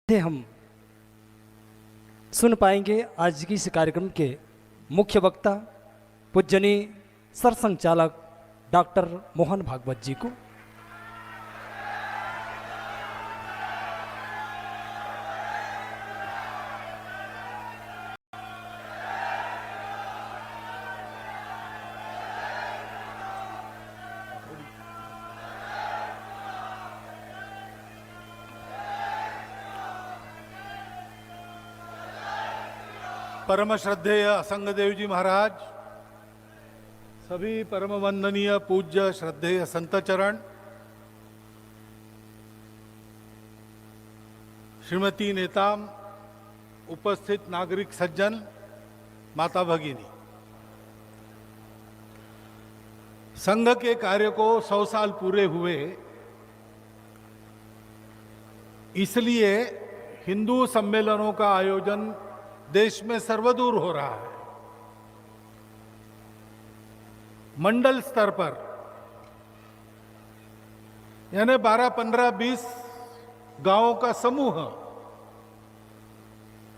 से हम सुन पाएंगे आज की इस कार्यक्रम के मुख्य वक्ता पूजनीय सरसंघचालक डॉक्टर मोहन भागवत जी को। परम श्रद्धेय असंगदेव जी महाराज, सभी परम वंदनीय पूज्य श्रद्धेय संत चरण, श्रीमती नेताम, उपस्थित नागरिक सज्जन, माता भगिनी, संघ के कार्य को 100 साल पूरे हुए, इसलिए हिंदू सम्मेलनों का आयोजन देश में सर्वदूर हो रहा है। मंडल स्तर पर यानी 12, 15, 20 गांवों का समूह,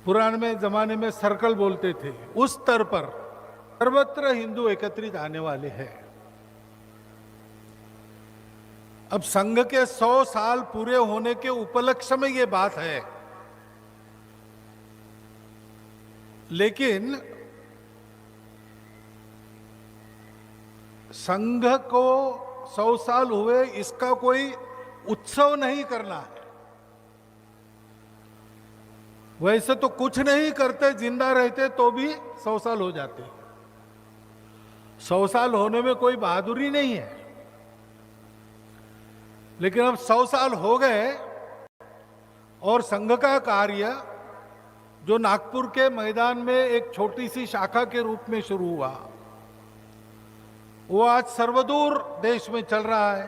पुराने जमाने में सर्कल बोलते थे, उस स्तर पर सर्वत्र हिंदू एकत्रित आने वाले हैं। अब संघ के 100 साल पूरे होने के उपलक्ष्य में ये बात है, लेकिन संघ को 100 साल हुए, इसका कोई उत्सव नहीं करना है। वैसे तो कुछ नहीं करते, जिंदा रहते तो भी 100 साल हो जाते। 100 साल होने में कोई बहादुरी नहीं है, लेकिन अब 100 साल हो गए और संघ का कार्य जो नागपुर के मैदान में एक छोटी सी शाखा के रूप में शुरू हुआ, वो आज सर्वदूर देश में चल रहा है।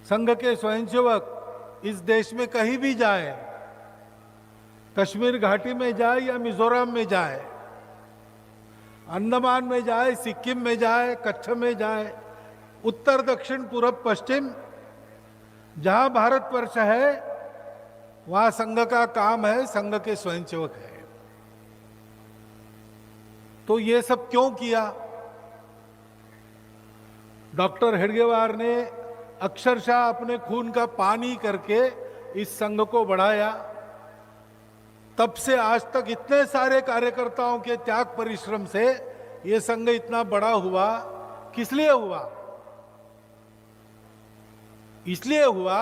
संघ के स्वयंसेवक इस देश में कहीं भी जाए, कश्मीर घाटी में जाए या मिजोरम में जाए, अंडमान में जाए, सिक्किम में जाए, कच्छ में जाए, उत्तर दक्षिण पूर्व पश्चिम, जहां भारतवर्ष है वहां संघ का काम है, संघ के स्वयंसेवक है। तो ये सब क्यों किया? डॉक्टर हेडगेवार ने अक्षरशः अपने खून का पानी करके इस संघ को बढ़ाया। तब से आज तक इतने सारे कार्यकर्ताओं के त्याग परिश्रम से ये संघ इतना बड़ा हुआ। किस लिए हुआ? इसलिए हुआ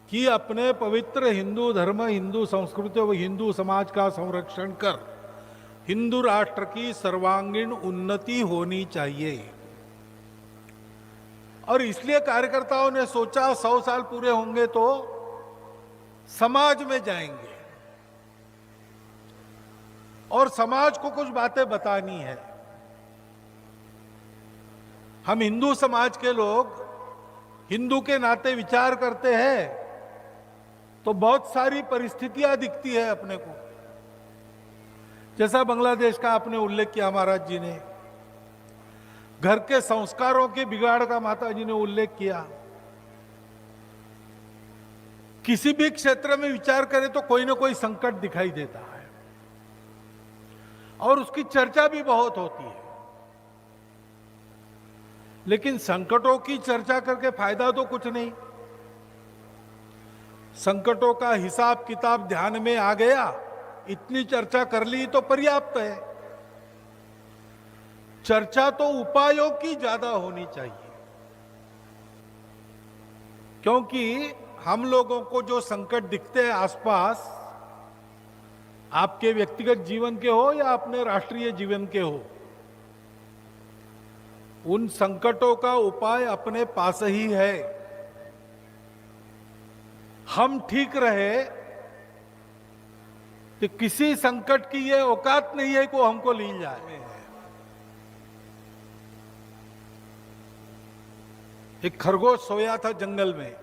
कि अपने पवित्र हिंदू धर्म, हिंदू संस्कृति व हिंदू समाज का संरक्षण कर हिंदू राष्ट्र की सर्वांगीण उन्नति होनी चाहिए। और इसलिए कार्यकर्ताओं ने सोचा 100 साल पूरे होंगे तो समाज में जाएंगे और समाज को कुछ बातें बतानी है। हम हिंदू समाज के लोग हिंदू के नाते विचार करते हैं तो बहुत सारी परिस्थितियां दिखती है अपने को, जैसा बांग्लादेश का आपने उल्लेख किया महाराज जी ने, घर के संस्कारों के बिगाड़ का माता जी ने उल्लेख किया। किसी भी क्षेत्र में विचार करें तो कोई ना कोई संकट दिखाई देता है और उसकी चर्चा भी बहुत होती है, लेकिन संकटों की चर्चा करके फायदा तो कुछ नहीं। संकटों का हिसाब किताब ध्यान में आ गया, इतनी चर्चा कर ली तो पर्याप्त है। चर्चा तो उपायों की ज्यादा होनी चाहिए, क्योंकि हम लोगों को जो संकट दिखते हैं आसपास, आपके व्यक्तिगत जीवन के हो या अपने राष्ट्रीय जीवन के हो, उन संकटों का उपाय अपने पास ही है। हम ठीक रहे कि किसी संकट की ये औकात नहीं है कि हमको ली जाए। एक खरगोश सोया था जंगल में,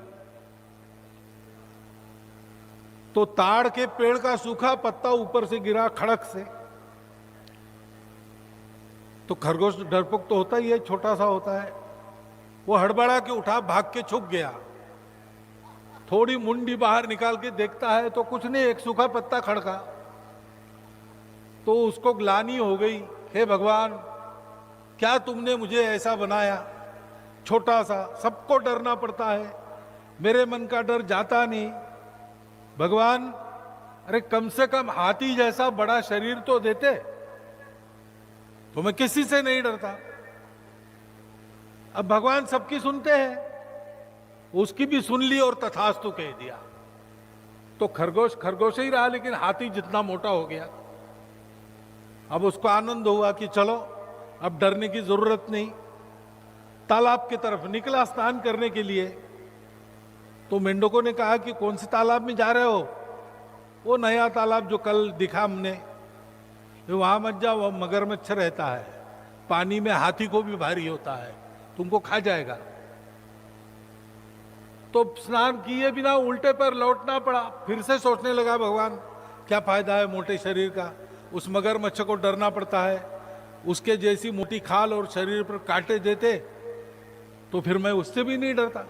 तो ताड़ के पेड़ का सूखा पत्ता ऊपर से गिरा खड़क से, तो खरगोश डरपोक तो होता ही है, छोटा सा होता है, वो हड़बड़ा के उठा, भाग के छुप गया। थोड़ी मुंडी बाहर निकाल के देखता है तो कुछ नहीं, एक सूखा पत्ता खड़का। तो उसको ग्लानि हो गई, हे भगवान क्या तुमने मुझे ऐसा बनाया, छोटा सा, सबको डरना पड़ता है, मेरे मन का डर जाता नहीं। भगवान अरे कम से कम हाथी जैसा बड़ा शरीर तो देते, तो मैं किसी से नहीं डरता। अब भगवान सबकी सुनते हैं, उसकी भी सुन ली और तथास्तु कह दिया। तो खरगोश खरगोश ही रहा, लेकिन हाथी जितना मोटा हो गया। अब उसको आनंद हुआ कि चलो अब डरने की जरूरत नहीं। तालाब की तरफ निकला स्नान करने के लिए। तो मेंढकों ने कहा कि कौन से तालाब में जा रहे हो? वो नया तालाब जो कल दिखा हमने, वहां मत जाओ, वह मगरमच्छ रहता है, पानी में हाथी को भी भारी होता है, तुमको खा जाएगा। तो स्नान किए बिना उल्टे पर लौटना पड़ा। फिर से सोचने लगा भगवान क्या फायदा है मोटे शरीर का, उस मगरमच्छ को डरना पड़ता है, उसके जैसी मोटी खाल और शरीर पर कांटे देते तो फिर मैं उससे भी नहीं डरता।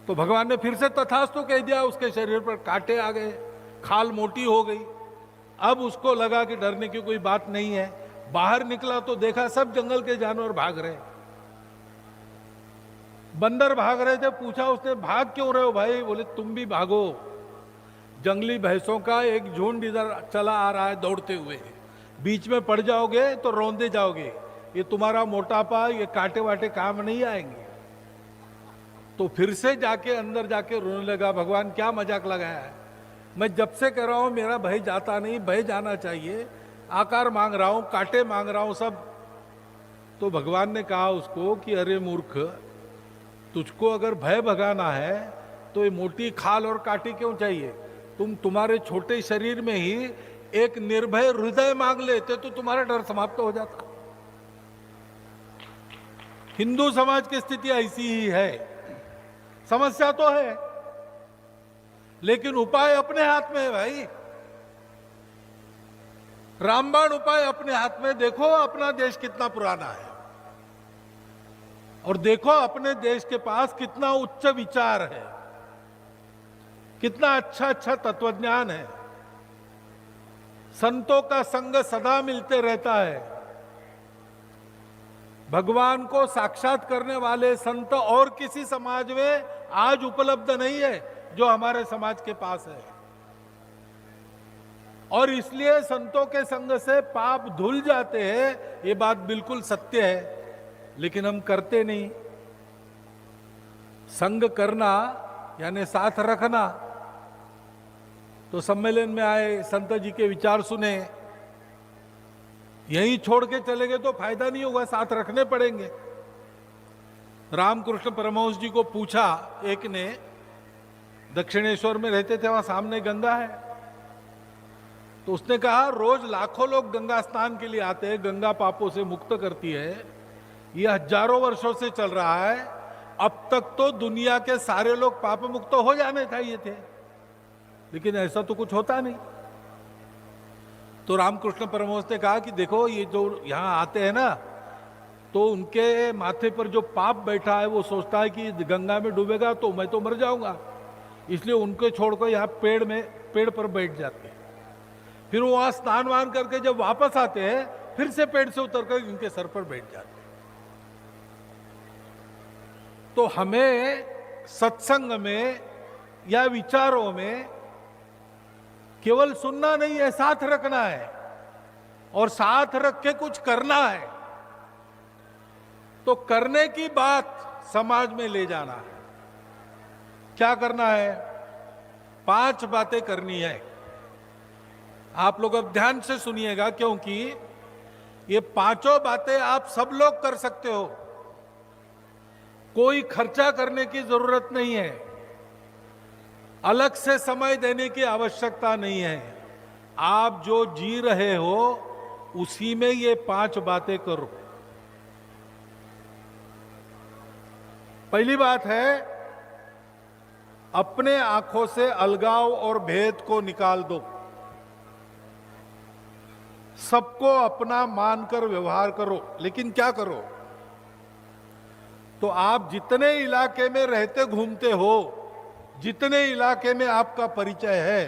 तो भगवान ने फिर से तथास्तु कह दिया, उसके शरीर पर कांटे आ गए, खाल मोटी हो गई। अब उसको लगा कि डरने की कोई बात नहीं है। बाहर निकला तो देखा सब जंगल के जानवर भाग रहे, बंदर भाग रहे थे। पूछा उसने, भाग क्यों रहे हो भाई? बोले तुम भी भागो, जंगली भैंसों का एक झुंड इधर चला आ रहा है दौड़ते हुए, बीच में पड़ जाओगे तो रौंदे जाओगे, ये तुम्हारा मोटापा, ये कांटे वाटे काम नहीं आएंगे। तो फिर से जाके अंदर जाके रोने लगा, भगवान क्या मजाक लगाया है, मैं जब से कह रहा हूं मेरा भय जाता नहीं, भय जाना चाहिए, आकार मांग रहा हूं, कांटे मांग रहा हूं सब। तो भगवान ने कहा उसको कि अरे मूर्ख, तुझको अगर भय भगाना है तो ये मोटी खाल और कांटे क्यों चाहिए? तुम्हारे छोटे शरीर में ही एक निर्भय हृदय मांग लेते तो तुम्हारा डर समाप्त हो जाता। हिंदू समाज की स्थिति ऐसी ही है। समस्या तो है, लेकिन उपाय अपने हाथ में है भाई। रामबाण उपाय अपने हाथ में। देखो अपना देश कितना पुराना है, और देखो अपने देश के पास कितना उच्च विचार है, कितना अच्छा अच्छा तत्वज्ञान है, संतों का संग सदा मिलते रहता है। भगवान को साक्षात करने वाले संत और किसी समाज में आज उपलब्ध नहीं है जो हमारे समाज के पास है। और इसलिए संतों के संग से पाप धुल जाते हैं, ये बात बिल्कुल सत्य है, लेकिन हम करते नहीं। संग करना यानी साथ रखना। तो सम्मेलन में आए, संत जी के विचार सुने, यहीं छोड़ के चले गए तो फायदा नहीं होगा, साथ रखने पड़ेंगे। रामकृष्ण परमहंस जी को पूछा एक ने, दक्षिणेश्वर में रहते थे, वहां सामने गंगा है। तो उसने कहा रोज लाखों लोग गंगा स्नान के लिए आते हैं, गंगा पापों से मुक्त करती है, यह हजारों वर्षों से चल रहा है, अब तक तो दुनिया के सारे लोग पाप मुक्त हो जाने चाहिए थे, लेकिन ऐसा तो कुछ होता नहीं। तो रामकृष्ण परमहंस ने कहा कि देखो ये जो यहां आते हैं ना, तो उनके माथे पर जो पाप बैठा है वो सोचता है कि गंगा में डूबेगा तो मैं तो मर जाऊंगा, इसलिए उनको छोड़कर यहाँ पेड़ पर बैठ जाते हैं। फिर वो वहां स्नान वान करके जब वापस आते हैं, फिर से पेड़ से उतरकर इनके सर पर बैठ जाते हैं। तो हमें सत्संग में या विचारों में केवल सुनना नहीं है, साथ रखना है, और साथ रख के कुछ करना है। तो करने की बात समाज में ले जाना है। क्या करना है? 5 बातें करनी है। आप लोग अब ध्यान से सुनिएगा, क्योंकि ये 5 बातें आप सब लोग कर सकते हो, कोई खर्चा करने की जरूरत नहीं है, अलग से समय देने की आवश्यकता नहीं है। आप जो जी रहे हो उसी में ये 5 बातें करो। पहली बात है, अपने आंखों से अलगाव और भेद को निकाल दो। सबको अपना मानकर व्यवहार करो, लेकिन क्या करो? तो आप जितने इलाके में रहते घूमते हो, जितने इलाके में आपका परिचय है,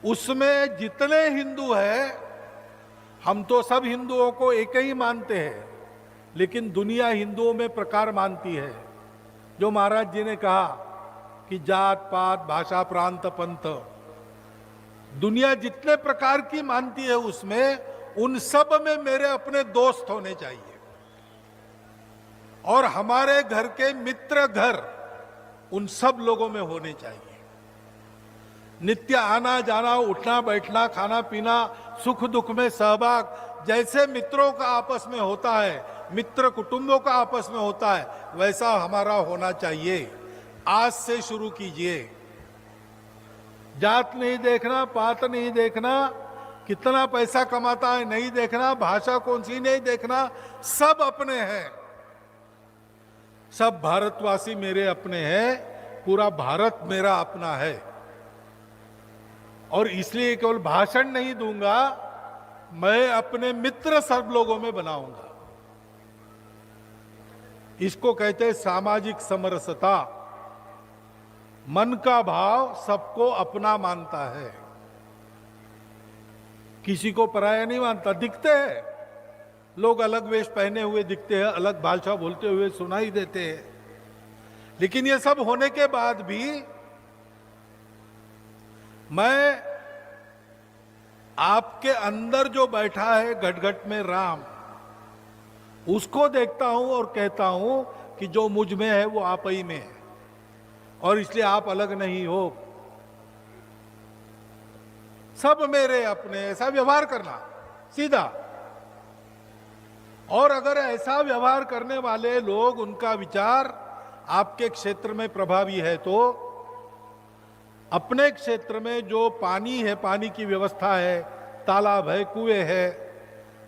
उसमें जितने हिंदू हैं, हम तो सब हिंदुओं को एक ही मानते हैं, लेकिन दुनिया हिंदुओं में प्रकार मानती है। जो महाराज जी ने कहा कि जात पात भाषा प्रांत पंथ, दुनिया जितने प्रकार की मानती है, उसमें उन सब में मेरे अपने दोस्त होने चाहिए, और हमारे घर के मित्र घर उन सब लोगों में होने चाहिए। नित्य आना जाना, उठना बैठना, खाना पीना, सुख दुख में सहभाग जैसे मित्रों का आपस में होता है, मित्र कुटुंबों का आपस में होता है, वैसा हमारा होना चाहिए। आज से शुरू कीजिए। जात नहीं देखना, पात नहीं देखना, कितना पैसा कमाता है नहीं देखना, भाषा कौन सी नहीं देखना, सब अपने हैं। सब भारतवासी मेरे अपने हैं, पूरा भारत मेरा अपना है। और इसलिए केवल भाषण नहीं दूंगा, मैं अपने मित्र सब लोगों में बनाऊंगा। इसको कहते हैं सामाजिक समरसता। मन का भाव सबको अपना मानता है, किसी को पराया नहीं मानता। दिखते हैं लोग, अलग वेश पहने हुए दिखते हैं, अलग भाषा बोलते हुए सुनाई देते हैं, लेकिन ये सब होने के बाद भी मैं आपके अंदर जो बैठा है घट-घट में राम, उसको देखता हूं और कहता हूं कि जो मुझ में है वो आप ही में है, और इसलिए आप अलग नहीं हो, सब मेरे अपने। ऐसा व्यवहार करना सीधा। और अगर ऐसा व्यवहार करने वाले लोग, उनका विचार आपके क्षेत्र में प्रभावी है, तो अपने क्षेत्र में जो पानी है, पानी की व्यवस्था है, तालाब है, कुएं है,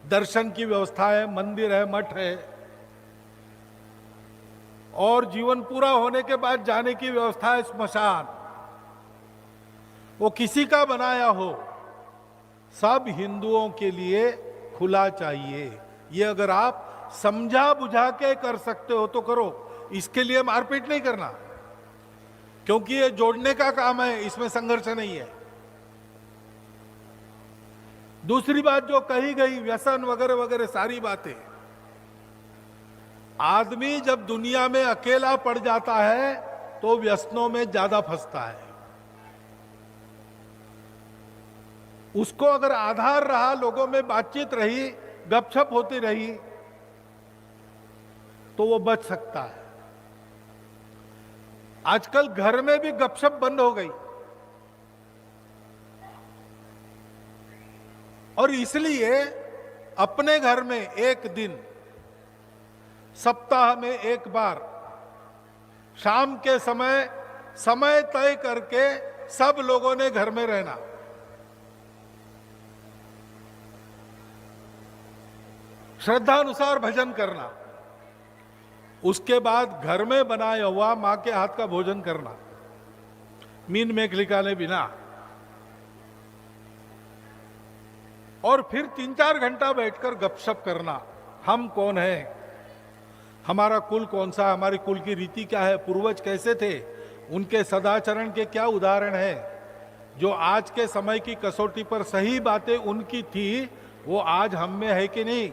दर्शन की व्यवस्था है, मंदिर है, मठ है, और जीवन पूरा होने के बाद जाने की व्यवस्था है, स्मशान, वो किसी का बनाया हो, सब हिंदुओं के लिए खुला चाहिए। ये अगर आप समझा बुझा के कर सकते हो तो करो, इसके लिए मारपीट नहीं करना, क्योंकि ये जोड़ने का काम है, इसमें संघर्ष नहीं है। दूसरी बात जो कही गई, व्यसन वगैरह वगैरह सारी बातें, आदमी जब दुनिया में अकेला पड़ जाता है तो व्यसनों में ज्यादा फंसता है। उसको अगर आधार रहा, लोगों में बातचीत रही, गपशप होती रही, तो वो बच सकता है। आजकल घर में भी गपशप बंद हो गई, और इसलिए अपने घर में एक दिन, सप्ताह में एक बार, शाम के समय तय करके सब लोगों ने घर में रहना। श्रद्धानुसार भजन करना, उसके बाद घर में बनाया हुआ मां के हाथ का भोजन करना, मीन मेघ निकाले बिना, और फिर 3-4 घंटा बैठकर गपशप करना। हम कौन है, हमारा कुल कौन सा है, हमारी कुल की रीति क्या है, पूर्वज कैसे थे, उनके सदाचरण के क्या उदाहरण है, जो आज के समय की कसौटी पर सही बातें उनकी थी, वो आज हम में है कि नहीं,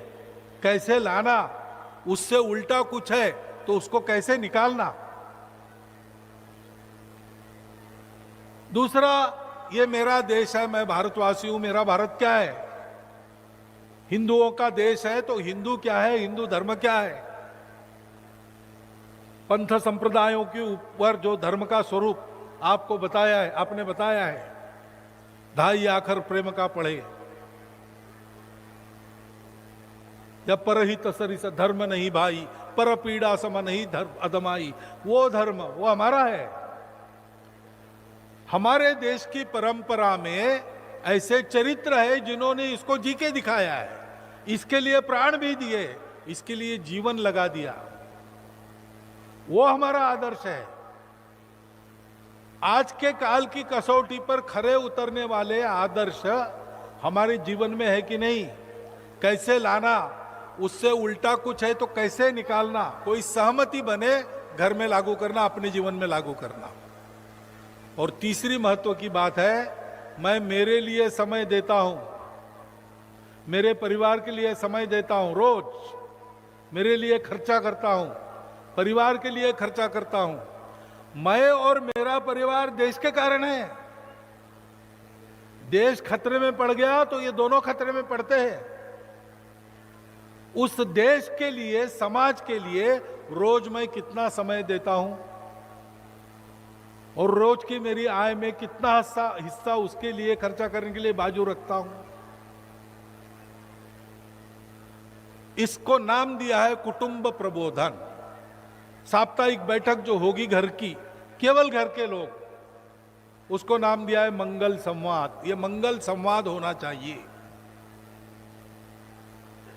कैसे लाना, उससे उल्टा कुछ है तो उसको कैसे निकालना। दूसरा, ये मेरा देश है, मैं भारतवासी हूं, मेरा भारत क्या है, हिंदुओं का देश है, तो हिंदू क्या है, हिंदू धर्म क्या है। पंथ संप्रदायों के ऊपर जो धर्म का स्वरूप आपको बताया है, आपने बताया है, ढाई आखर प्रेम का पढ़े, जब परहित सरिस धर्म नहीं भाई, पर पीड़ा सम नहीं धर्म अदमाई, वो धर्म वो हमारा है। हमारे देश की परंपरा में ऐसे चरित्र है जिन्होंने इसको जी के दिखाया है, इसके लिए प्राण भी दिए, इसके लिए जीवन लगा दिया, वो हमारा आदर्श है। आज के काल की कसौटी पर खरे उतरने वाले आदर्श हमारे जीवन में है कि नहीं, कैसे लाना, उससे उल्टा कुछ है तो कैसे निकालना, कोई सहमति बने, घर में लागू करना, अपने जीवन में लागू करना। और तीसरी महत्व की बात है, मैं मेरे लिए समय देता हूं, मेरे परिवार के लिए समय देता हूं, रोज मेरे लिए खर्चा करता हूं, परिवार के लिए खर्चा करता हूं। मैं और मेरा परिवार देश के कारण है। देश खतरे में पड़ गया तो ये दोनों खतरे में पड़ते हैं। उस देश के लिए, समाज के लिए रोज मैं कितना समय देता हूं और रोज की मेरी आय में कितना हिस्सा उसके लिए खर्चा करने के लिए बाजू रखता हूं। इसको नाम दिया है कुटुंब प्रबोधन। साप्ताहिक बैठक जो होगी घर की, केवल घर के लोग, उसको नाम दिया है मंगल संवाद। ये मंगल संवाद होना चाहिए।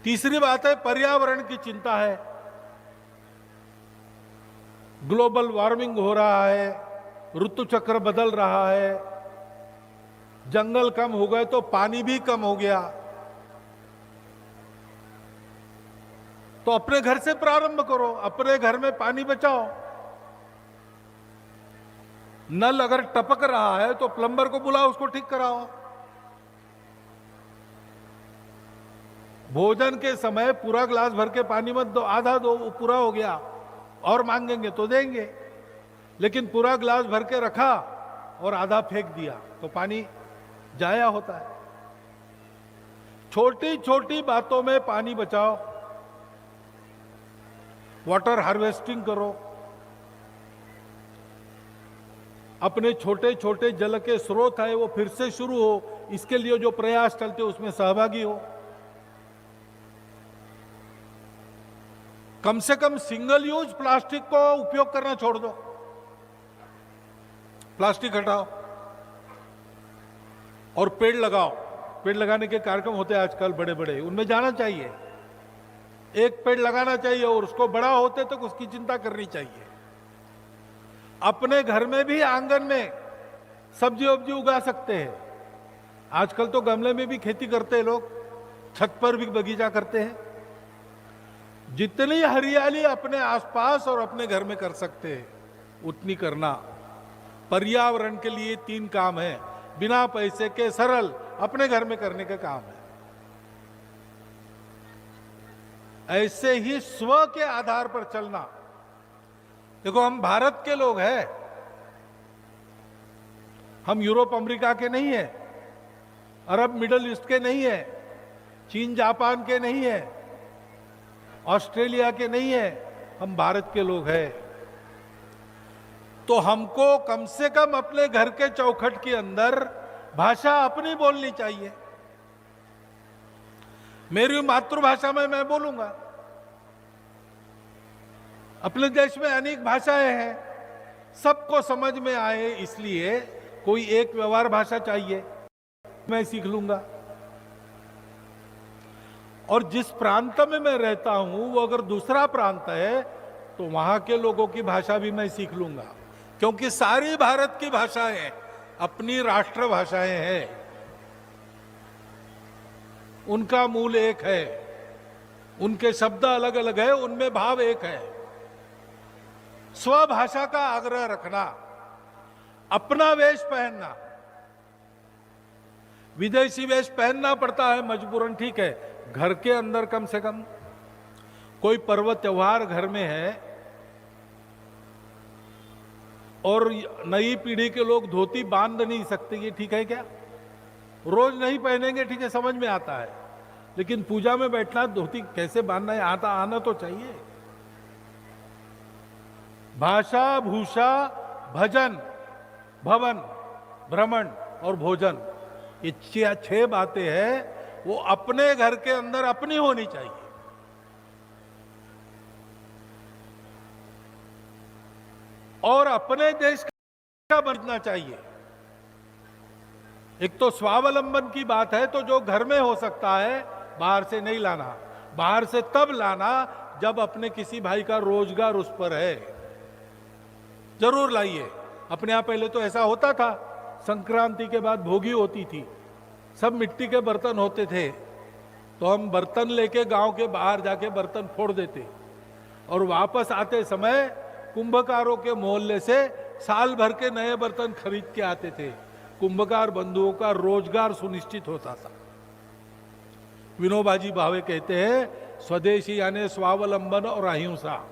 तीसरी बात है, पर्यावरण की चिंता है। ग्लोबल वार्मिंग हो रहा है, ऋतु चक्र बदल रहा है, जंगल कम हो गए तो पानी भी कम हो गया। तो अपने घर से प्रारंभ करो, अपने घर में पानी बचाओ। नल अगर टपक रहा है तो प्लम्बर को बुलाओ, उसको ठीक कराओ। भोजन के समय पूरा ग्लास भर के पानी मत दो, आधा दो, वो पूरा हो गया, और मांगेंगे तो देंगे। लेकिन पूरा ग्लास भर के रखा और आधा फेंक दिया तो पानी जाया होता है। छोटी छोटी बातों में पानी बचाओ, वाटर हार्वेस्टिंग करो, अपने छोटे छोटे जल के स्रोत है वो फिर से शुरू हो, इसके लिए जो प्रयास चलते उसमें सहभागी हो। कम से कम सिंगल यूज प्लास्टिक को उपयोग करना छोड़ दो, प्लास्टिक हटाओ और पेड़ लगाओ। पेड़ लगाने के कार्यक्रम होते हैं आजकल बड़े बड़े, उनमें जाना चाहिए। एक पेड़ लगाना चाहिए और उसको बड़ा होते तक उसकी चिंता करनी चाहिए। अपने घर में भी आंगन में सब्जी वब्जी उगा सकते हैं। आजकल तो गमले में भी खेती करते हैं लोग, छत पर भी बगीचा करते हैं। जितनी हरियाली अपने आसपास और अपने घर में कर सकते हैं उतनी करना। पर्यावरण के लिए 3 काम है, बिना पैसे के सरल अपने घर में करने का काम है। ऐसे ही स्व के आधार पर चलना। देखो, हम भारत के लोग हैं, हम यूरोप अमेरिका के नहीं हैं, अरब मिडल ईस्ट के नहीं हैं, चीन जापान के नहीं हैं, ऑस्ट्रेलिया के नहीं हैं, हम भारत के लोग हैं। तो हमको कम से कम अपने घर के चौखट के अंदर भाषा अपनी बोलनी चाहिए। मेरी मातृभाषा में मैं बोलूंगा। अपने देश में अनेक भाषाएं हैं, सबको समझ में आए इसलिए कोई एक व्यवहार भाषा चाहिए, मैं सीख लूंगा। और जिस प्रांत में मैं रहता हूं वो अगर दूसरा प्रांत है तो वहां के लोगों की भाषा भी मैं सीख लूंगा, क्योंकि सारी भारत की भाषाएं अपनी राष्ट्र भाषाएं हैं। उनका मूल एक है, उनके शब्द अलग अलग है, उनमें भाव एक है। स्वभाषा का आग्रह रखना, अपना वेश पहनना। विदेशी वेश पहनना पड़ता है मजबूरन, ठीक है। घर के अंदर कम से कम कोई पर्व त्योहार घर में है और नई पीढ़ी के लोग धोती बांध नहीं सकते, ये ठीक है क्या? रोज नहीं पहनेंगे, ठीक है, समझ में आता है। लेकिन पूजा में बैठना, धोती कैसे बांधना है आना तो चाहिए। भाषा, भूषा, भजन, भवन, भ्रमण और भोजन, ये 6 बातें हैं, वो अपने घर के अंदर अपनी होनी चाहिए। और अपने देश का बनना चाहिए। एक तो स्वावलंबन की बात है, तो जो घर में हो सकता है बाहर से नहीं लाना। बाहर से तब लाना जब अपने किसी भाई का रोजगार उस पर है, जरूर लाइए। अपने यहां पहले तो ऐसा होता था, संक्रांति के बाद भोगी होती थी, सब मिट्टी के बर्तन होते थे, तो हम बर्तन लेके गांव के बाहर जाके बर्तन फोड़ देते और वापस आते समय कुंभकारों के मोहल्ले से साल भर के नए बर्तन खरीद के आते थे। कुंभकार बंधुओं का रोजगार सुनिश्चित होता था। विनोबाजी भावे कहते हैं, स्वदेशी यानी स्वावलंबन और अहिंसा।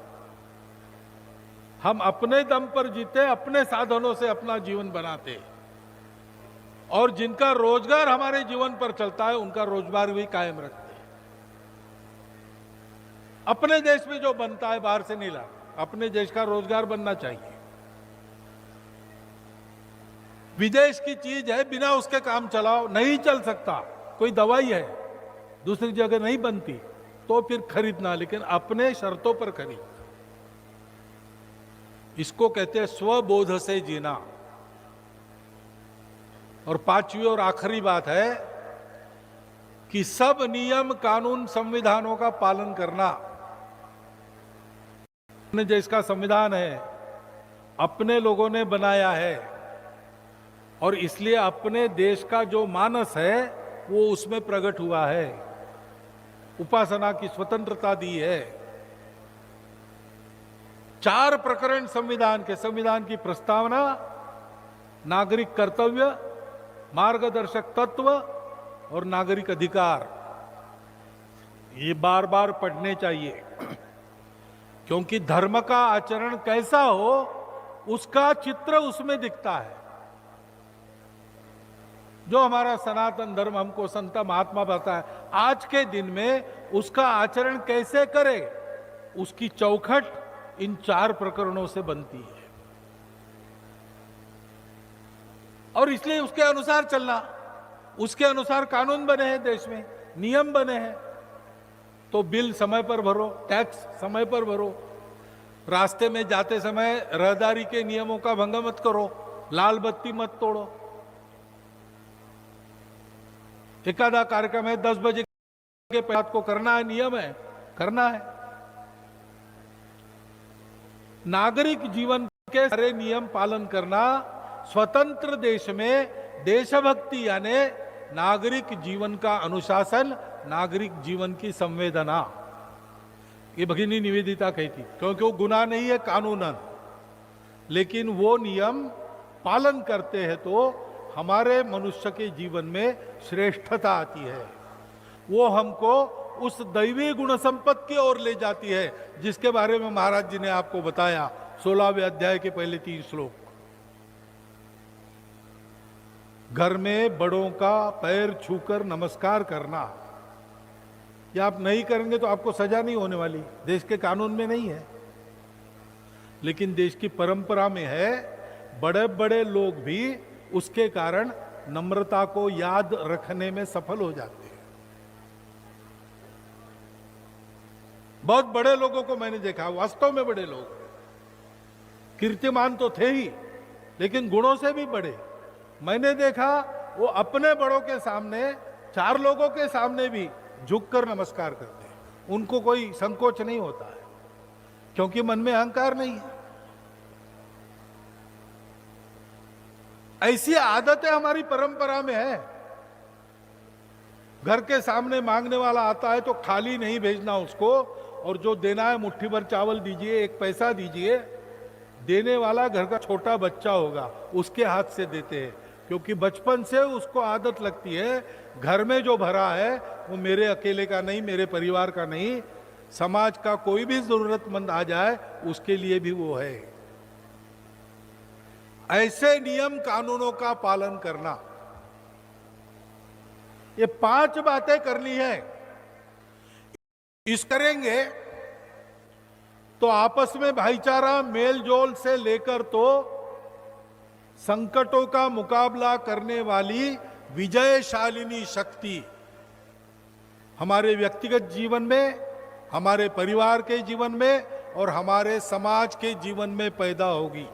हम अपने दम पर जीते, अपने साधनों से अपना जीवन बनाते, और जिनका रोजगार हमारे जीवन पर चलता है उनका रोजगार भी कायम रखते। अपने देश में जो बनता है बाहर से नहीं लाना, अपने देश का रोजगार बनना चाहिए। विदेश की चीज है, बिना उसके काम चलाओ नहीं चल सकता। कोई दवाई है दूसरी जगह नहीं बनती तो फिर खरीदना, लेकिन अपने शर्तों पर खरीद। इसको कहते हैं स्वबोध से जीना। और पांचवी और आखिरी बात है कि सब नियम कानून संविधानों का पालन करना। अपने देश का संविधान है, अपने लोगों ने बनाया है, और इसलिए अपने देश का जो मानस है वो उसमें प्रकट हुआ है। उपासना की स्वतंत्रता दी है। 4 प्रकरण संविधान के, संविधान की प्रस्तावना, नागरिक कर्तव्य, मार्गदर्शक तत्व और नागरिक अधिकार, ये बार बार पढ़ने चाहिए, क्योंकि धर्म का आचरण कैसा हो उसका चित्र उसमें दिखता है। जो हमारा सनातन धर्म हमको संत महात्मा बताया, आज के दिन में उसका आचरण कैसे करे, उसकी चौखट इन 4 प्रकरणों से बनती है। और इसलिए उसके अनुसार चलना, उसके अनुसार कानून बने हैं देश में, नियम बने हैं। तो बिल समय पर भरो, टैक्स समय पर भरो, रास्ते में जाते समय रहदारी के नियमों का भंग मत करो, लाल बत्ती मत तोड़ो। एकादा कार्यक्रम है 10 बजे के पहले को करना है, नियम है, करना है। नागरिक जीवन के सारे नियम पालन करना, स्वतंत्र देश में देशभक्ति यानी नागरिक जीवन का अनुशासन, नागरिक जीवन की संवेदना। ये भगिनी निवेदिता कहती, क्योंकि वो गुनाह नहीं है कानूनन, लेकिन वो नियम पालन करते हैं तो हमारे मनुष्य के जीवन में श्रेष्ठता आती है। वो हमको उस दैवी गुण संपत्ति की ओर ले जाती है जिसके बारे में महाराज जी ने आपको बताया 16वें अध्याय के पहले 3 श्लोक। घर में बड़ों का पैर छूकर नमस्कार करना, या आप नहीं करेंगे तो आपको सजा नहीं होने वाली, देश के कानून में नहीं है, लेकिन देश की परंपरा में है। बड़े बड़े लोग भी उसके कारण नम्रता को याद रखने में सफल हो जाते हैं। बहुत बड़े लोगों को मैंने देखा, वास्तव में बड़े लोग, कीर्तिमान तो थे ही, लेकिन गुणों से भी बड़े। मैंने देखा वो अपने बड़ों के सामने, 4 लोगों के सामने भी झुककर नमस्कार करते हैं। उनको कोई संकोच नहीं होता है, क्योंकि मन में अहंकार नहीं है। ऐसी आदतें हमारी परंपरा में है। घर के सामने मांगने वाला आता है तो खाली नहीं भेजना उसको, और जो देना है मुट्ठी भर चावल दीजिए, 1 पैसा दीजिए। देने वाला घर का छोटा बच्चा होगा, उसके हाथ से देते हैं, क्योंकि बचपन से उसको आदत लगती है घर में जो भरा है वो मेरे अकेले का नहीं, मेरे परिवार का नहीं, समाज का कोई भी जरूरतमंद आ जाए उसके लिए भी वो है। ऐसे नियम कानूनों का पालन करना, ये 5 बातें करनी है। इस करेंगे तो आपस में भाईचारा, मेल जोल से लेकर तो संकटों का मुकाबला करने वाली विजयशालिनी शक्ति हमारे व्यक्तिगत जीवन में, हमारे परिवार के जीवन में और हमारे समाज के जीवन में पैदा होगी।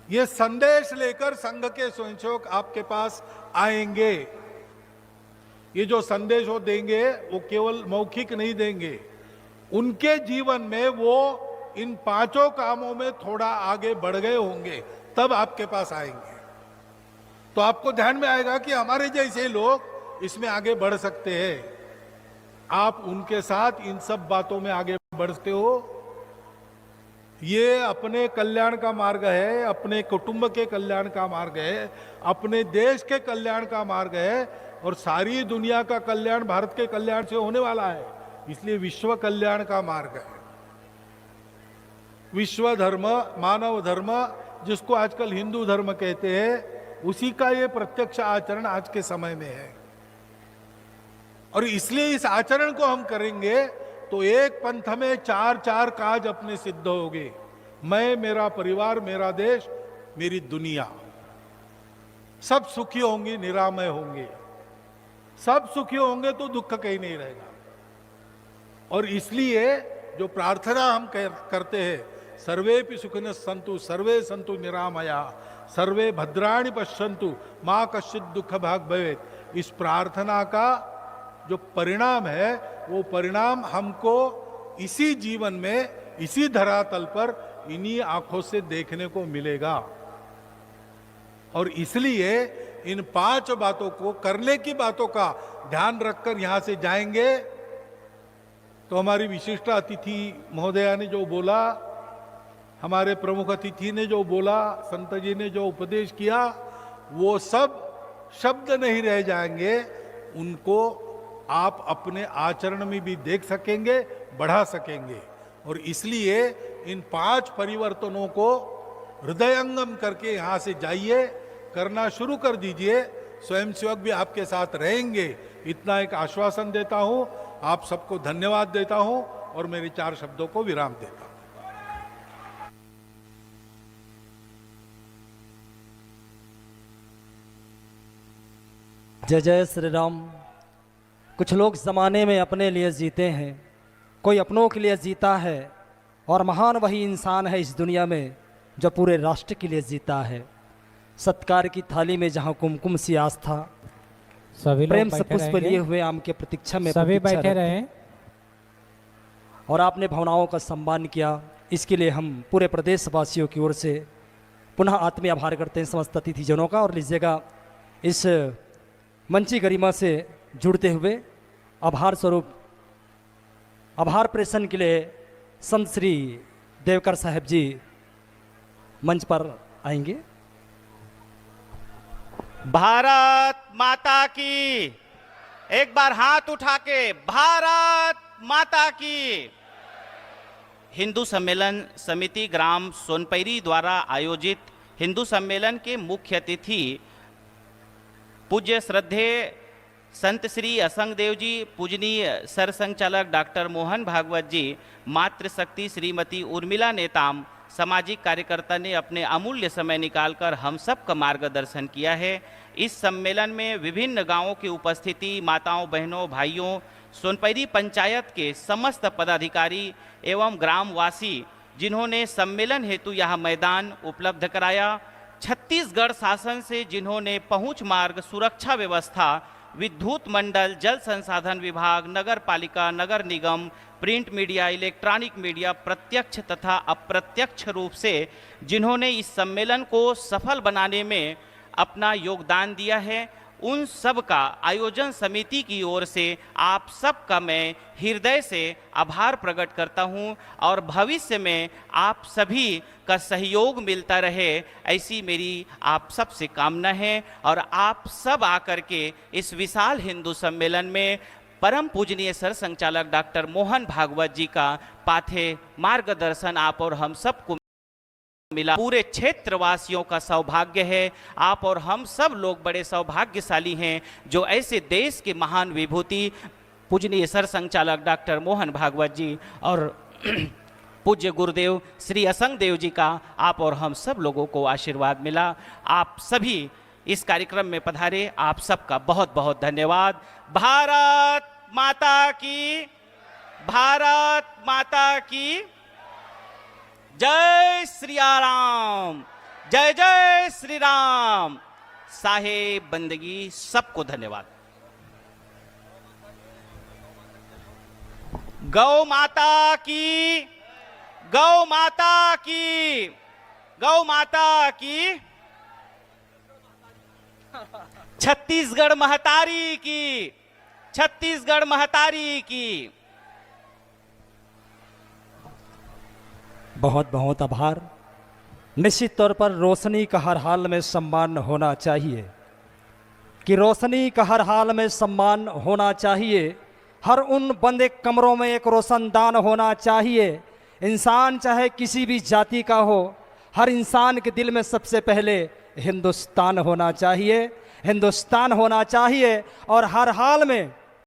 ये संदेश लेकर संघ के स्वयंसेवक आपके पास आएंगे। ये जो संदेश वो देंगे वो केवल मौखिक नहीं देंगे, उनके जीवन में वो इन 5 कामों में थोड़ा आगे बढ़ गए होंगे, तब आपके पास आएंगे। तो आपको ध्यान में आएगा कि हमारे जैसे लोग इसमें आगे बढ़ सकते हैं। आप उनके साथ इन सब बातों में आगे बढ़ते हो। ये अपने कल्याण का मार्ग है, अपने कुटुंब के कल्याण का मार्ग है, अपने देश के कल्याण का मार्ग है, और सारी दुनिया का कल्याण भारत के कल्याण से होने वाला है। इसलिए विश्व कल्याण का मार्ग है। विश्व धर्म, मानव धर्म, जिसको आजकल हिंदू धर्म कहते हैं, उसी का ये प्रत्यक्ष आचरण आज के समय में है। और इसलिए इस आचरण को हम करेंगे तो एक पंथ में चार चार काज अपने सिद्ध होंगे। मैं, मेरा परिवार, मेरा देश, मेरी दुनिया, सब सुखी होंगे, निरामय होंगे। सब सुखी होंगे तो दुख कहीं नहीं रहेगा। और इसलिए जो प्रार्थना हम करते हैं, सर्वेपि सुखिनः सन्तु सर्वे सन्तु निरामया सर्वे भद्राणि पश्यन्तु मां कश्चित् दुःख भाग् भवेत्, इस प्रार्थना का जो परिणाम है वो परिणाम हमको इसी जीवन में, इसी धरातल पर, इन्हीं आंखों से देखने को मिलेगा। और इसलिए इन 5 बातों को, करने की बातों का ध्यान रखकर यहां से जाएंगे तो हमारी विशिष्ट अतिथि महोदया ने जो बोला, हमारे प्रमुख अतिथि ने जो बोला, संत जी ने जो उपदेश किया, वो सब शब्द नहीं रह जाएंगे। उनको आप अपने आचरण में भी देख सकेंगे, बढ़ा सकेंगे। और इसलिए इन 5 परिवर्तनों को हृदयंगम करके यहाँ से जाइए, करना शुरू कर दीजिए। स्वयंसेवक भी आपके साथ रहेंगे, इतना एक आश्वासन देता हूँ। आप सबको धन्यवाद देता हूँ और मेरे 4 शब्दों को विराम देता हूँ। जय जय श्री राम। कुछ लोग ज़माने में अपने लिए जीते हैं, कोई अपनों के लिए जीता है, और महान वही इंसान है इस दुनिया में जो पूरे राष्ट्र के लिए जीता है। सत्कार की थाली में जहाँ कुमकुम सी आस्था, सभी प्रेम लोग से बैठे पुष्प लिए रहेंगे। हुए आम के प्रतीक्षा में सभी प्रतीक्षा बैठे रखें। रहे। और आपने भावनाओं का सम्मान किया, इसके लिए हम पूरे प्रदेशवासियों की ओर से पुनः आत्मीय आभार करते हैं समस्त अतिथिजनों का। और लीजिएगा इस मंची गरिमा से जुड़ते हुए आभार स्वरूप आभार प्रेषण के लिए संत श्री देवकर साहब जी मंच पर आएंगे। भारत माता की, एक बार हाथ उठा के भारत माता की। हिंदू सम्मेलन समिति ग्राम सोनपैरी द्वारा आयोजित हिंदू सम्मेलन के मुख्य अतिथि पूज्य श्रद्धेय संत श्री असंग देव जी, पूजनीय सरसंघचालक डॉक्टर मोहन भागवत जी, मातृशक्ति श्रीमती उर्मिला नेताम, सामाजिक कार्यकर्ता ने अपने अमूल्य समय निकालकर हम सब का मार्गदर्शन किया है। इस सम्मेलन में विभिन्न गांवों की उपस्थिति, माताओं, बहनों, भाइयों, सोनपैरी पंचायत के समस्त पदाधिकारी एवं ग्रामवासी जिन्होंने सम्मेलन हेतु यह मैदान उपलब्ध कराया, छत्तीसगढ़ शासन से जिन्होंने पहुंच मार्ग, सुरक्षा व्यवस्था, विद्युत मंडल, जल संसाधन विभाग, नगर पालिका, नगर निगम, प्रिंट मीडिया, इलेक्ट्रॉनिक मीडिया, प्रत्यक्ष तथा अप्रत्यक्ष रूप से जिन्होंने इस सम्मेलन को सफल बनाने में अपना योगदान दिया है, उन सब का आयोजन समिति की ओर से आप सब का मैं हृदय से आभार प्रकट करता हूं। और भविष्य में आप सभी का सहयोग मिलता रहे, ऐसी मेरी आप सब से कामना है। और आप सब आकर के इस विशाल हिंदू सम्मेलन में परम पूजनीय सरसंघचालक डॉक्टर मोहन भागवत जी का पाथे मार्गदर्शन आप और हम सबको मिला। पूरे क्षेत्रवासियों का सौभाग्य है। आप और हम सब लोग बड़े सौभाग्यशाली हैं जो ऐसे देश के महान विभूति पूजनीय सरसंघचालक डॉक्टर मोहन भागवत जी और पूज्य गुरुदेव श्री असंग देव जी का आप और हम सब लोगों को आशीर्वाद मिला। आप सभी इस कार्यक्रम में पधारे, आप सबका बहुत बहुत धन्यवाद। भारत माता की, भारत माता की जय श्री राम, जय जय श्री राम। साहेब बंदगी सबको धन्यवाद। गौ माता की, गौ माता की, गौ माता की। छत्तीसगढ़ महतारी की, छत्तीसगढ़ महतारी की। बहुत बहुत आभार। निश्चित तौर पर रोशनी का हर हाल में सम्मान होना चाहिए, कि रोशनी का हर हाल में सम्मान होना चाहिए। हर उन बंद कमरों में एक रोशनदान होना चाहिए। इंसान चाहे किसी भी जाति का हो, हर इंसान के दिल में सबसे पहले हिंदुस्तान होना चाहिए, हिंदुस्तान होना चाहिए। और हर हाल में